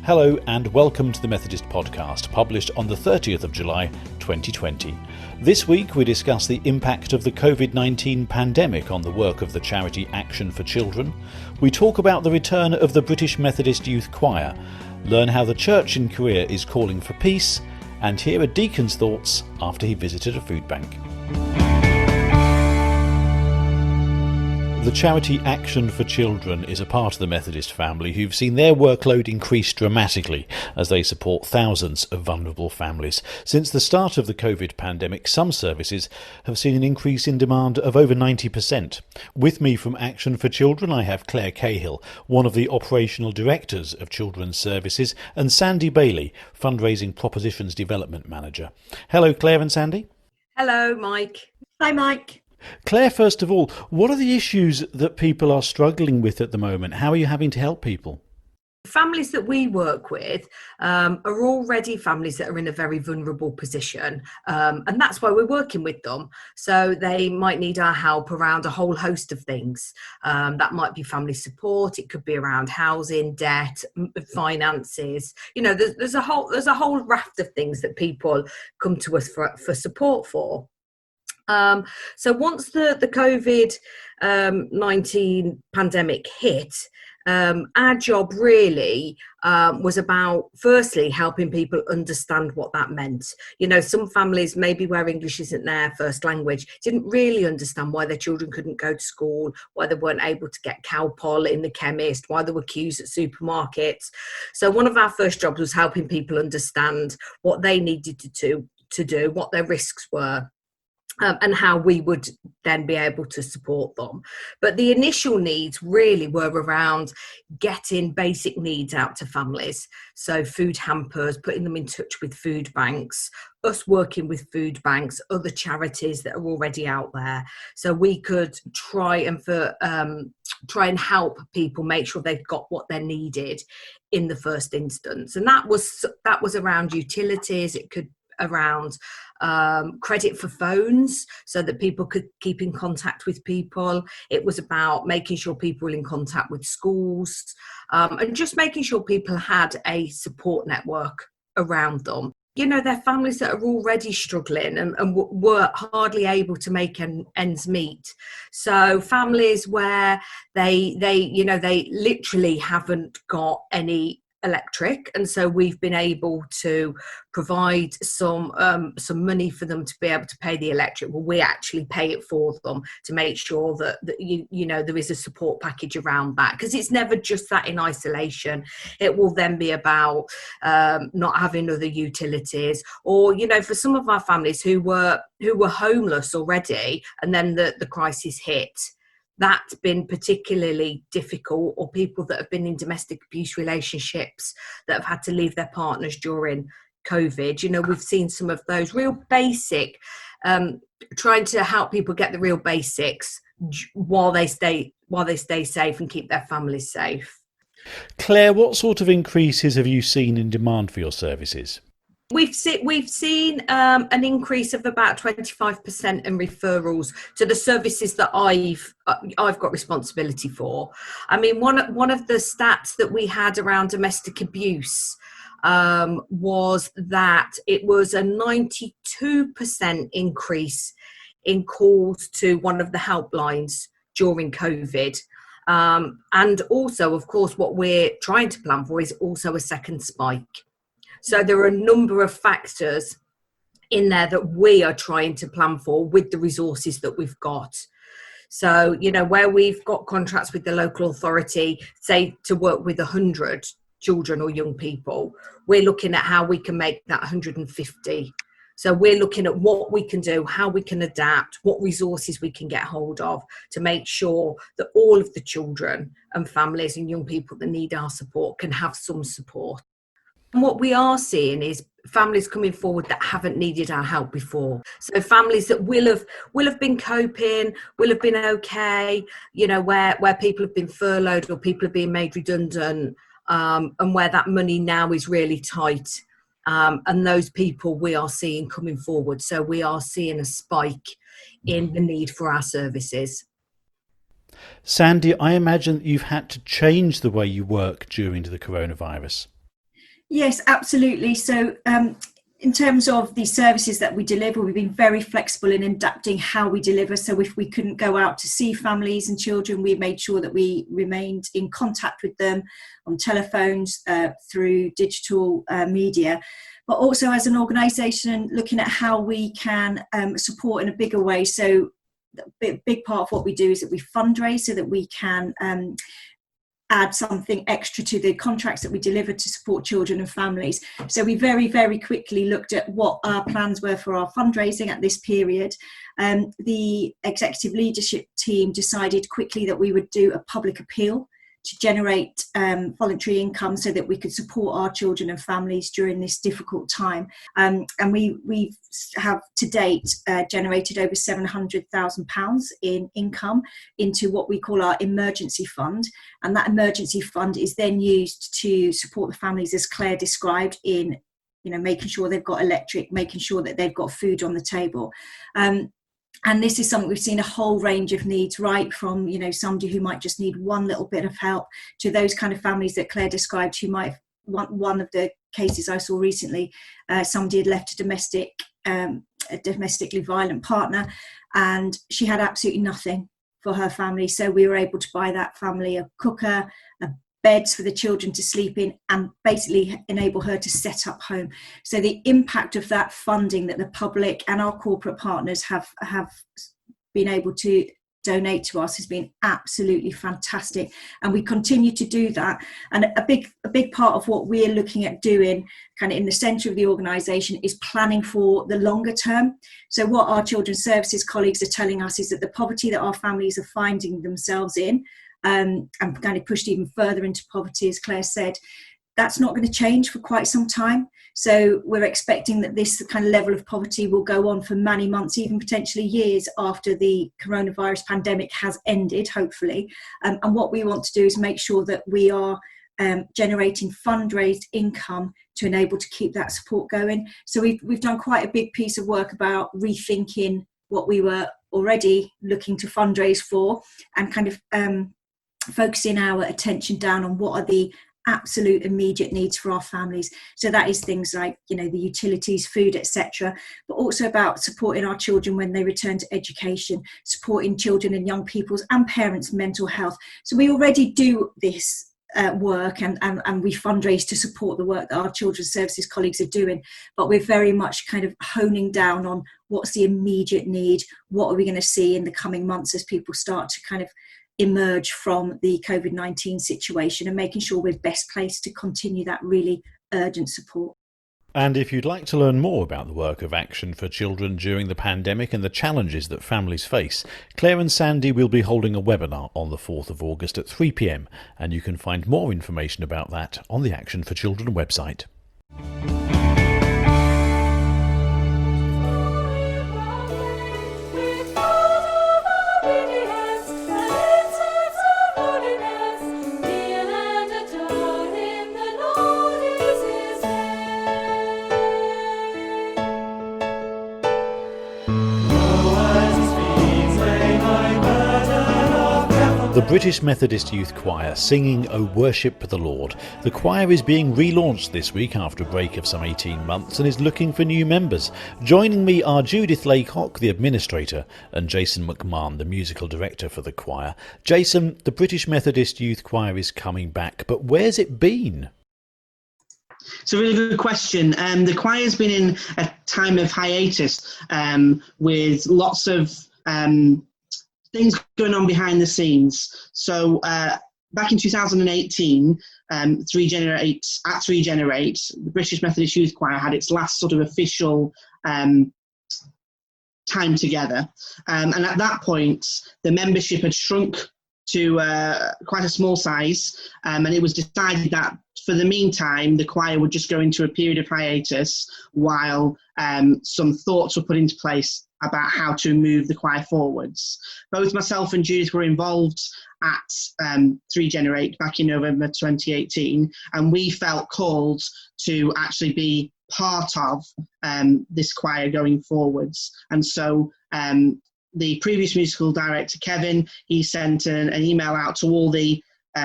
Hello and welcome to the Methodist podcast, published on the 30th of July 2020. This week we discuss the impact of the COVID-19 pandemic on the work of the charity Action for Children. We talk about the return of the British Methodist Youth Choir, learn how the church in Korea is calling for peace, and hear a deacon's thoughts after he visited a food bank. The charity Action for Children is a part of the Methodist family who've seen their workload increase dramatically as they support thousands of vulnerable families. Since the start of the COVID pandemic, some services have seen an increase in demand of over 90%. With me from Action for Children, I have Claire Cahill, one of the operational directors of Children's Services, and Sandy Bailey, Fundraising Propositions Development Manager. Hello, Claire and Sandy. Hello, Mike. Hi, Mike. Claire, first of all, what are the issues that people are struggling with at the moment? How are you having to help people? Families that we work with are already families that are in a very vulnerable position, and that's why we're working with them. So they might need our help around a whole host of things. That might be family support. It could be around housing, debt, finances. You know, there's a whole raft of things that people come to us for support for. So once the COVID-19 pandemic hit, our job really was about, firstly, helping people understand what that meant. You know, some families, maybe where English isn't their first language, didn't really understand why their children couldn't go to school, why they weren't able to get Calpol in the chemist, why there were queues at supermarkets. So one of our first jobs was helping people understand what they needed to do, what their risks were. And how we would then be able to support them. But the initial needs really were around getting basic needs out to families. So food hampers, putting them in touch with food banks, us working with food banks, other charities that are already out there. So we could try and help people make sure they've got what they needed in the first instance. And that was around utilities. It could around credit for phones so that people could keep in contact with people. It was about making sure people were in contact with schools, and just making sure people had a support network around them. You know, they're families that are already struggling and were hardly able to make ends meet. So families where they literally haven't got any electric, and so we've been able to provide some money for them to be able to pay the electric. Well, we actually pay it for them to make sure that you know there is a support package around that, because it's never just that in isolation. It will then be about not having other utilities, or you know, for some of our families who were homeless already and then the crisis hit. That's been particularly difficult, or people that have been in domestic abuse relationships that have had to leave their partners during COVID. You know, we've seen some of those real basic, trying to help people get the real basics while they stay safe and keep their families safe. Claire, what sort of increases have you seen in demand for your services? We've seen an increase of about 25% in referrals to the services that I've got responsibility for. I mean, one of the stats that we had around domestic abuse was that it was a 92% increase in calls to one of the helplines during COVID. And also, of course, what we're trying to plan for is also a second spike. So there are a number of factors in there that we are trying to plan for with the resources that we've got. So, you know, where we've got contracts with the local authority, say to work with 100 children or young people, we're looking at how we can make that 150. So we're looking at what we can do, how we can adapt, what resources we can get hold of to make sure that all of the children and families and young people that need our support can have some support. And what we are seeing is families coming forward that haven't needed our help before. So families that will have been coping, will have been okay, you know, where people have been furloughed or people are being made redundant, and where that money now is really tight. And those people we are seeing coming forward. So we are seeing a spike in the need for our services. Sandy, I imagine that you've had to change the way you work during the coronavirus. Yes, absolutely. So in terms of the services that we deliver, we've been very flexible in adapting how we deliver. So if we couldn't go out to see families and children, we made sure that we remained in contact with them on telephones, through digital media, but also as an organisation looking at how we can support in a bigger way. So a big part of what we do is that we fundraise so that we can add something extra to the contracts that we deliver to support children and families. So we very, very quickly looked at what our plans were for our fundraising at this period. The executive leadership team decided quickly that we would do a public appeal to generate voluntary income so that we could support our children and families during this difficult time. And we have to date generated over £700,000 in income into what we call our emergency fund. And that emergency fund is then used to support the families, as Claire described, in making sure they've got electric, making sure that they've got food on the table. And this is something we've seen a whole range of needs, right from, somebody who might just need one little bit of help to those kind of families that Claire described who might want. One of the cases I saw recently, somebody had left a domestically violent partner, and she had absolutely nothing for her family. So we were able to buy that family a cooker, beds for the children to sleep in, and basically enable her to set up home. So the impact of that funding that the public and our corporate partners have been able to donate to us has been absolutely fantastic, and we continue to do that. And a big part of what we're looking at doing kind of in the centre of the organisation is planning for the longer term. So what our children's services colleagues are telling us is that the poverty that our families are finding themselves in, and kind of pushed even further into poverty, as Claire said, that's not going to change for quite some time. So we're expecting that this kind of level of poverty will go on for many months, even potentially years after the coronavirus pandemic has ended, hopefully. And what we want to do is make sure that we are generating fundraised income to enable to keep that support going. So we've done quite a big piece of work about rethinking what we were already looking to fundraise for, and kind of focusing our attention down on what are the absolute immediate needs for our families. So that is things like, the utilities, food, etc., but also about supporting our children when they return to education, supporting children and young people's and parents' mental health. So we already do this work, and we fundraise to support the work that our children's services colleagues are doing, but we're very much kind of honing down on what's the immediate need, what are we going to see in the coming months as people start to kind of emerge from the COVID-19 situation, and making sure we're best placed to continue that really urgent support. And if you'd like to learn more about the work of Action for Children during the pandemic and the challenges that families face, Claire and Sandy will be holding a webinar on the 4th of August at 3 p.m, and you can find more information about that on the Action for Children website. The British Methodist Youth Choir singing O Worship the Lord. The choir is being relaunched this week after a break of some 18 months and is looking for new members. Joining me are Judith Laycock, the administrator, and Jason McMahon, the musical director for the choir. Jason, the British Methodist Youth Choir is coming back, but where's it been? It's a really good question. The choir's been in a time of hiatus with lots of things going on behind the scenes. So back in 2018, 3 Generate, the British Methodist Youth Choir had its last sort of official time together. And at that point, the membership had shrunk to quite a small size, and it was decided that for the meantime, the choir would just go into a period of hiatus while some thoughts were put into place about how to move the choir forwards. Both myself and Judith were involved at 3 Generate back in November 2018, and we felt called to actually be part of this choir going forwards. And so the previous musical director, Kevin, he sent an email out to all the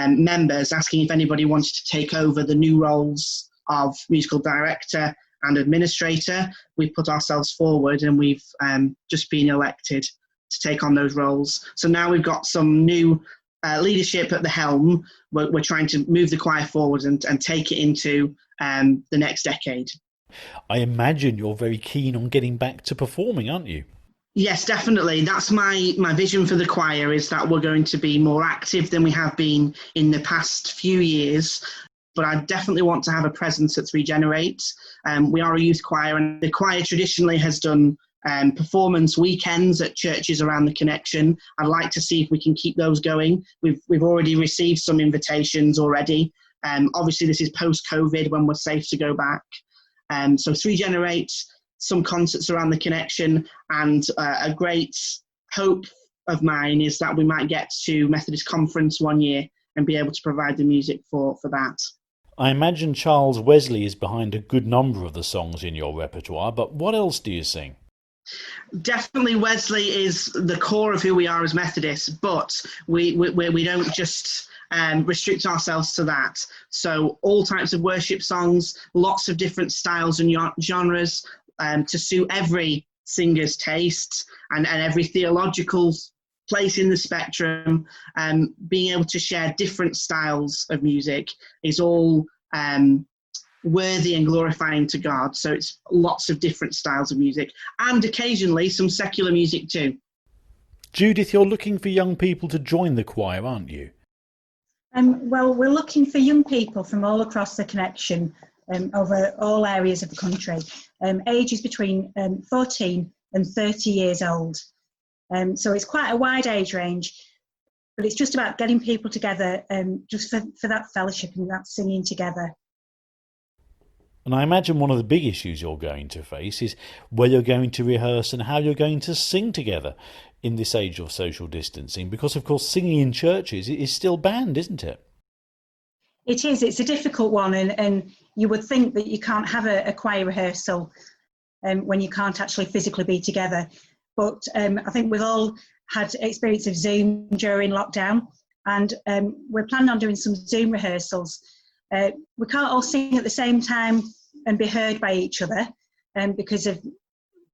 members asking if anybody wanted to take over the new roles of musical director and administrator. We put ourselves forward, and we've just been elected to take on those roles. So now we've got some new leadership at the helm. We're trying to move the choir forward and take it into the next decade. I imagine you're very keen on getting back to performing, aren't you? Yes, definitely. That's my vision for the choir, is that we're going to be more active than we have been in the past few years. But I definitely want to have a presence at Regenerate. We are a youth choir, and the choir traditionally has done performance weekends at churches around the connection. I'd like to see if we can keep those going. We've already received some invitations already. Obviously, this is post-COVID when we're safe to go back. So Regenerate, some concerts around the connection, and a great hope of mine is that we might get to Methodist Conference one year and be able to provide the music for that. I imagine Charles Wesley is behind a good number of the songs in your repertoire, but what else do you sing? Definitely Wesley is the core of who we are as Methodists, but we don't just restrict ourselves to that. So all types of worship songs, lots of different styles and genres to suit every singer's taste and every theological place in the spectrum. Being able to share different styles of music is all worthy and glorifying to God. So it's lots of different styles of music, and occasionally some secular music too. Judith, you're looking for young people to join the choir, aren't you? Well, we're looking for young people from all across the connection, over all areas of the country, ages between 14 and 30 years old. So it's quite a wide age range, but it's just about getting people together just for that fellowship and that singing together. And I imagine one of the big issues you're going to face is where you're going to rehearse and how you're going to sing together in this age of social distancing, because of course singing in churches is still banned, isn't it? It is. It's a difficult one, and you would think that you can't have a choir rehearsal when you can't actually physically be together. But I think we've all had experience of Zoom during lockdown, and we're planning on doing some Zoom rehearsals. We can't all sing at the same time and be heard by each other because of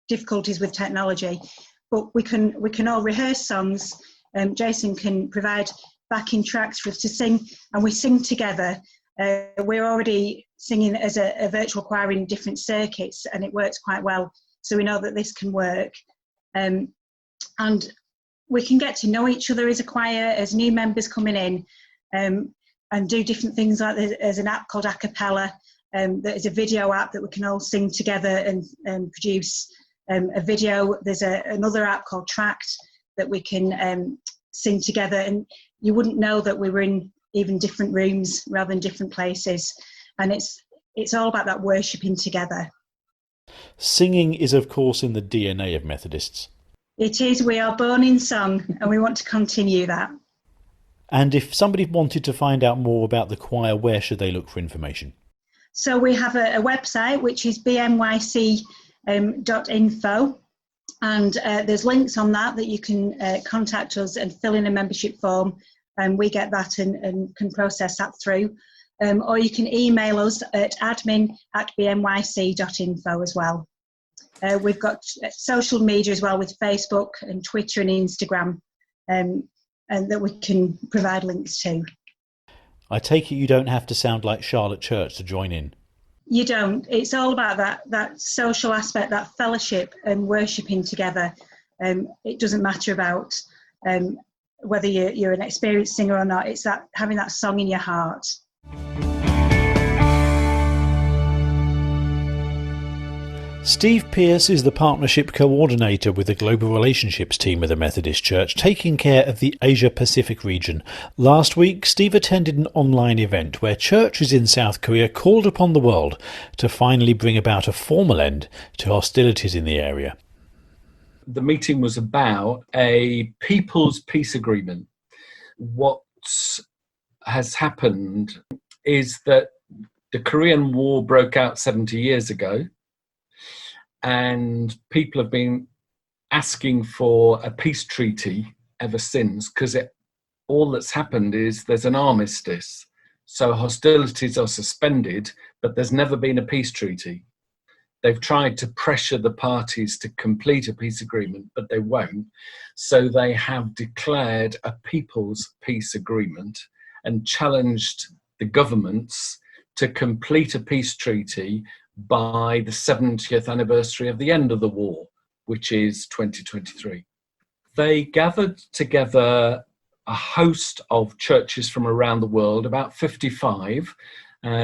difficulties with technology, but we can all rehearse songs. Jason can provide backing tracks for us to sing, and we sing together. We're already singing as a virtual choir in different circuits, and it works quite well, so we know that this can work. And we can get to know each other as a choir, as new members coming in, and do different things. Like there's an app called Acapella, that is a video app that we can all sing together and produce a video. There's another app called Tract that we can sing together, and you wouldn't know that we were in even different rooms rather than different places. And it's all about that worshipping together. Singing is of course in the DNA of Methodists. It is. We are born in song, and we want to continue that. And if somebody wanted to find out more about the choir, where should they look for information? So we have a website which is bmyc.info, and there's links on that you can contact us and fill in a membership form, and we get that and can process that through. Or you can email us at admin@bmyc.info as well. We've got social media as well with Facebook and Twitter and Instagram, and that we can provide links to. I take it you don't have to sound like Charlotte Church to join in. You don't. It's all about that social aspect, that fellowship and worshipping together. It doesn't matter about whether you're an experienced singer or not. It's that having that song in your heart. Steve Pearce is the Partnership Coordinator with the Global Relationships team of the Methodist Church, taking care of the Asia-Pacific region. Last week, Steve attended an online event where churches in South Korea called upon the world to finally bring about a formal end to hostilities in the area. The meeting was about a People's Peace Agreement. What has happened is that the Korean War broke out 70 years ago, and people have been asking for a peace treaty ever since, because all that's happened is there's an armistice. So hostilities are suspended, but there's never been a peace treaty. They've tried to pressure the parties to complete a peace agreement, but they won't. So they have declared a people's peace agreement and challenged the governments to complete a peace treaty by the 70th anniversary of the end of the war, which is 2023. They gathered together a host of churches from around the world, about 55.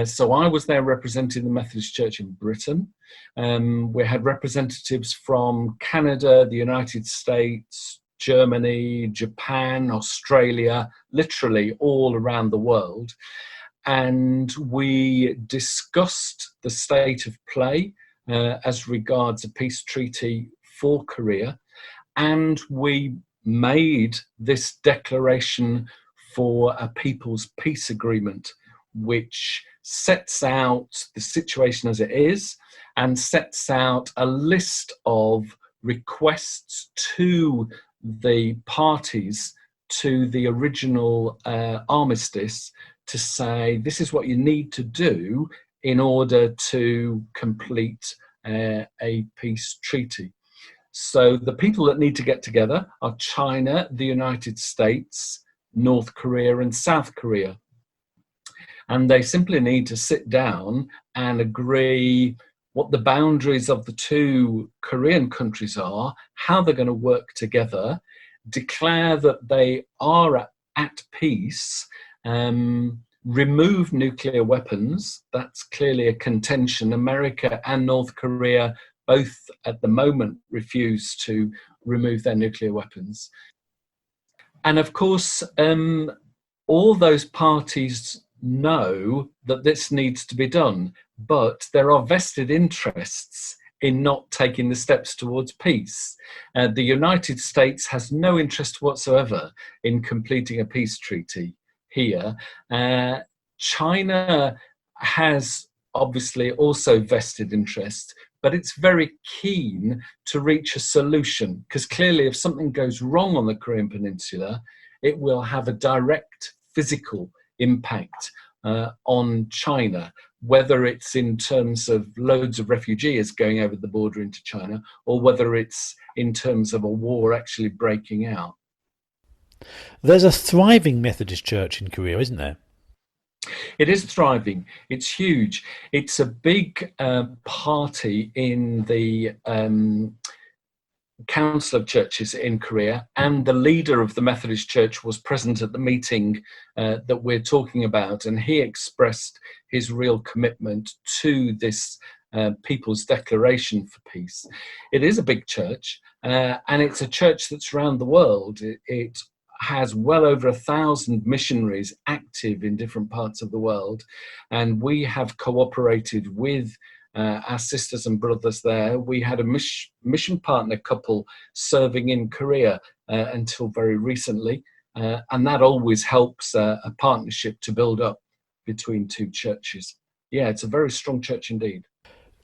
So I was there representing the Methodist Church in Britain. We had representatives from Canada, the United States, Germany, Japan, Australia, literally all around the world. And we discussed the state of play as regards a peace treaty for Korea. And we made this declaration for a people's peace agreement, which sets out the situation as it is and sets out a list of requests to the parties to the original armistice to say, this is what you need to do in order to complete a peace treaty. So the people that need to get together are China, the United States, North Korea, and South Korea. And they simply need to sit down and agree what the boundaries of the two Korean countries are, how they're going to work together, declare that they are at peace, remove nuclear weapons. That's clearly a contention. America and North Korea both at the moment refuse to remove their nuclear weapons. And of course, all those parties know that this needs to be done, but there are vested interests in not taking the steps towards peace. The United States has no interest whatsoever in completing a peace treaty here. China has obviously also vested interest, but it's very keen to reach a solution, because clearly if something goes wrong on the Korean Peninsula, it will have a direct physical impact on China, whether it's in terms of loads of refugees going over the border into China, or whether it's in terms of a war actually breaking out. There's a thriving Methodist church in Korea, isn't there? It is thriving. It's huge. It's a big party in the Council of Churches in Korea, and the leader of the Methodist Church was present at the meeting that we're talking about, and he expressed his real commitment to this People's Declaration for Peace. It is a big church, and it's a church that's around the world. It has well over 1,000 missionaries active in different parts of the world, and we have cooperated with our sisters and brothers there. We had a mission partner couple serving in Korea until very recently, and that always helps a partnership to build up between two churches. Yeah, it's a very strong church indeed.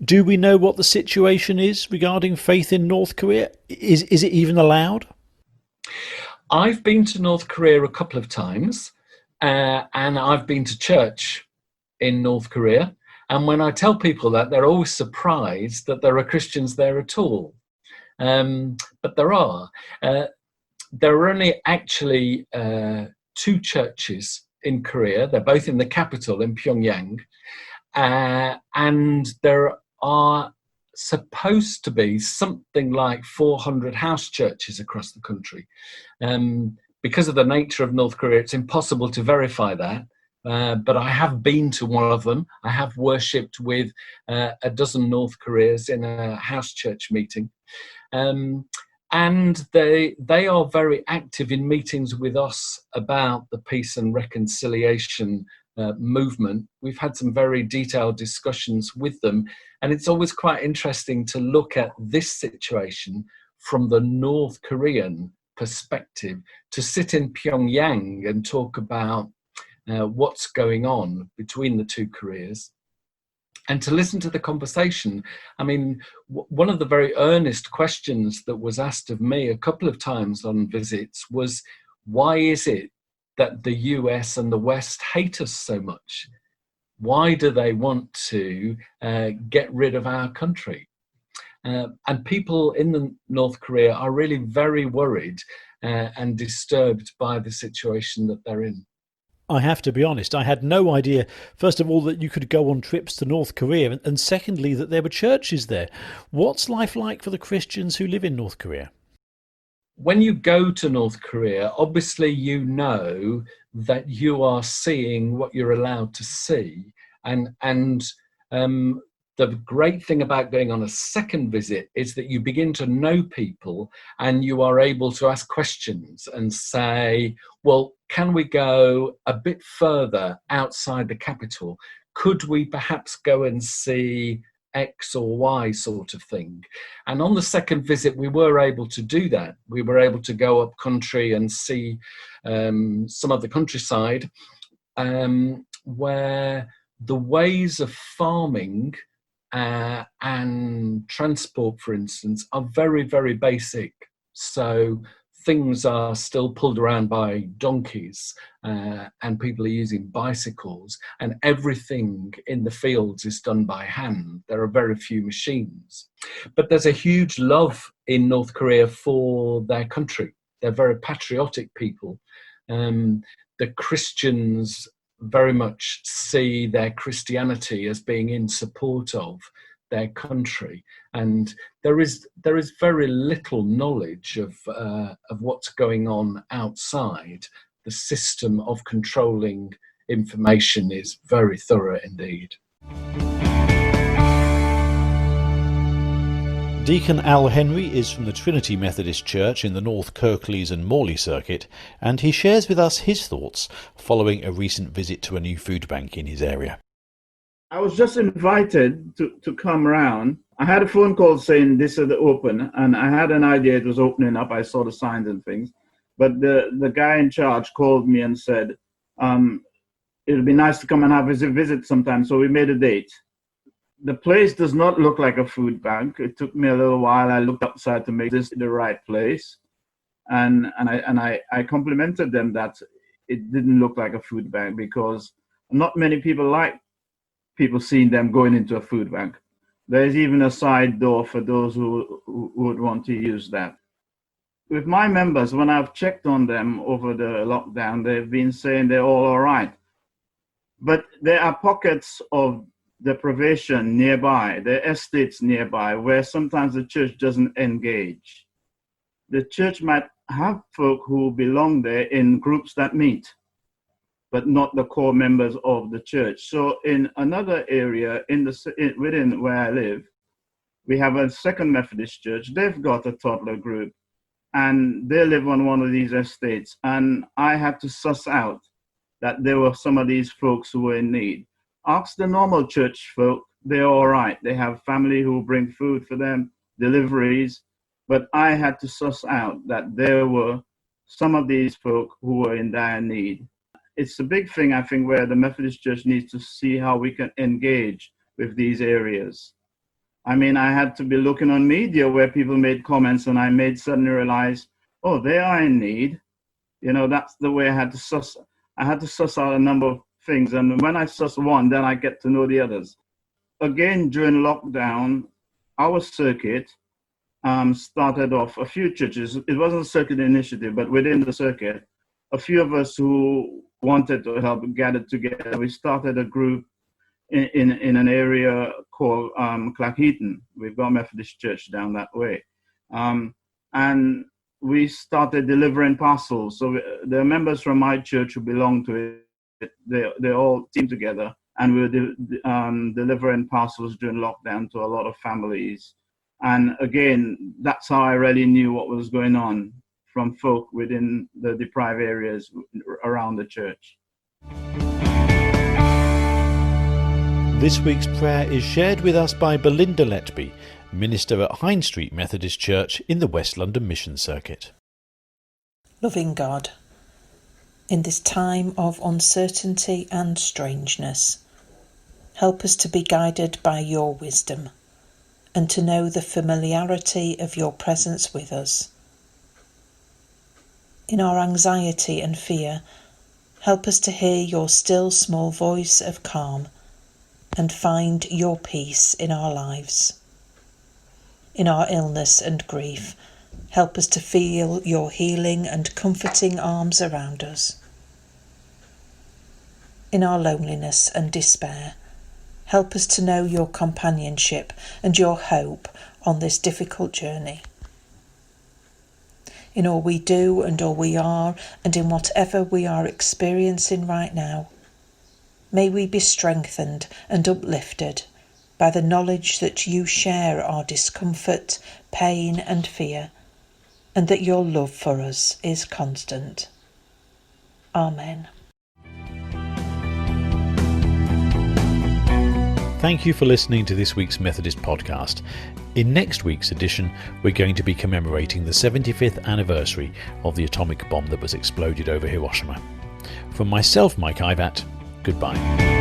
Do we know what the situation is regarding faith in North Korea? Is it even allowed? I've been to North Korea a couple of times, and I've been to church in North Korea. And when I tell people that, they're always surprised that there are Christians there at all. But there are. There are only actually two churches in Korea. They're both in the capital, in Pyongyang. And there are supposed to be something like 400 house churches across the country. Because of the nature of North Korea, it's impossible to verify that. But I have been to one of them. I have worshipped with a dozen North Koreans in a house church meeting. And they are very active in meetings with us about the peace and reconciliation movement. We've had some very detailed discussions with them, and it's always quite interesting to look at this situation from the North Korean perspective, to sit in Pyongyang and talk about what's going on between the two Koreas, and to listen to the conversation. I mean, one of the very earnest questions that was asked of me a couple of times on visits was, why is it that the US and the West hate us so much? Why do they want to get rid of our country? And people in North Korea are really very worried and disturbed by the situation that they're in. I have to be honest, I had no idea, first of all, that you could go on trips to North Korea, and secondly, that there were churches there. What's life like for the Christians who live in North Korea? When you go to North Korea, obviously you know that you are seeing what you're allowed to see. And the great thing about going on a second visit is that you begin to know people and you are able to ask questions and say, well, can we go a bit further outside the capital? Could we perhaps go and see X or Y sort of thing? And on the second visit, we were able to do that. We were able to go up country and see some of the countryside where the ways of farming and transport, for instance, are very, very basic. So things are still pulled around by donkeys and people are using bicycles, and everything in the fields is done by hand. There are very few machines. But there's a huge love in North Korea for their country. They're very patriotic people. The Christians very much see their Christianity as being in support of their country, and there is very little knowledge of what's going on outside. The system of controlling information is very thorough indeed. Deacon Al Henry is from the Trinity Methodist Church in the North Kirklees and Morley circuit, and he shares with us his thoughts following a recent visit to a new food bank in his area. I was just invited to come round. I had a phone call saying this is open, and I had an idea it was opening up. I saw the signs and things, but the guy in charge called me and said, it'd be nice to come and have a visit sometime. So we made a date. The place does not look like a food bank. It took me a little while. I looked outside to make this the right place, and I complimented them that it didn't look like a food bank, because not many people like people seeing them going into a food bank. There's even a side door for those who would want to use that. With my members, when I've checked on them over the lockdown, they've been saying they're all right. But there are pockets of deprivation nearby, there are estates nearby where sometimes the church doesn't engage. The church might have folk who belong there in groups that meet, but not the core members of the church. So in another area within where I live, we have a second Methodist church. They've got a toddler group and they live on one of these estates. And I had to suss out that there were some of these folks who were in need. Ask the normal church folk, they're all right. They have family who bring food for them, deliveries. But I had to suss out that there were some of these folk who were in dire need. It's a big thing, I think, where the Methodist Church needs to see how we can engage with these areas. I mean, I had to be looking on media where people made comments, and I suddenly realize, oh, they are in need. You know, that's the way I had to suss out a number of things. And when I suss one, then I get to know the others. Again, during lockdown, our circuit started off a few churches. It wasn't a circuit initiative, but within the circuit, a few of us who wanted to help gathered together. We started a group in an area called Clackheaton. We've got a Methodist church down that way. And we started delivering parcels. So the members from my church who belong to it, they all teamed together, and we were delivering parcels during lockdown to a lot of families. And again, that's how I really knew what was going on from folk within the deprived areas around the church. This week's prayer is shared with us by Belinda Letby, minister at Hine Street Methodist Church in the West London Mission Circuit. Loving God, in this time of uncertainty and strangeness, help us to be guided by your wisdom and to know the familiarity of your presence with us. In our anxiety and fear, Help us to hear your still small voice of calm and find your peace in our lives. In our illness and grief, help us to feel your healing and comforting arms around us. In our loneliness and despair, help us to know your companionship and your hope on this difficult journey. In all we do and all we are, and in whatever we are experiencing right now, may we be strengthened and uplifted by the knowledge that you share our discomfort, pain and fear, and that your love for us is constant. Amen. Thank you for listening to this week's Methodist podcast. In next week's edition, we're going to be commemorating the 75th anniversary of the atomic bomb that was exploded over Hiroshima. From myself, Mike Ivat, goodbye.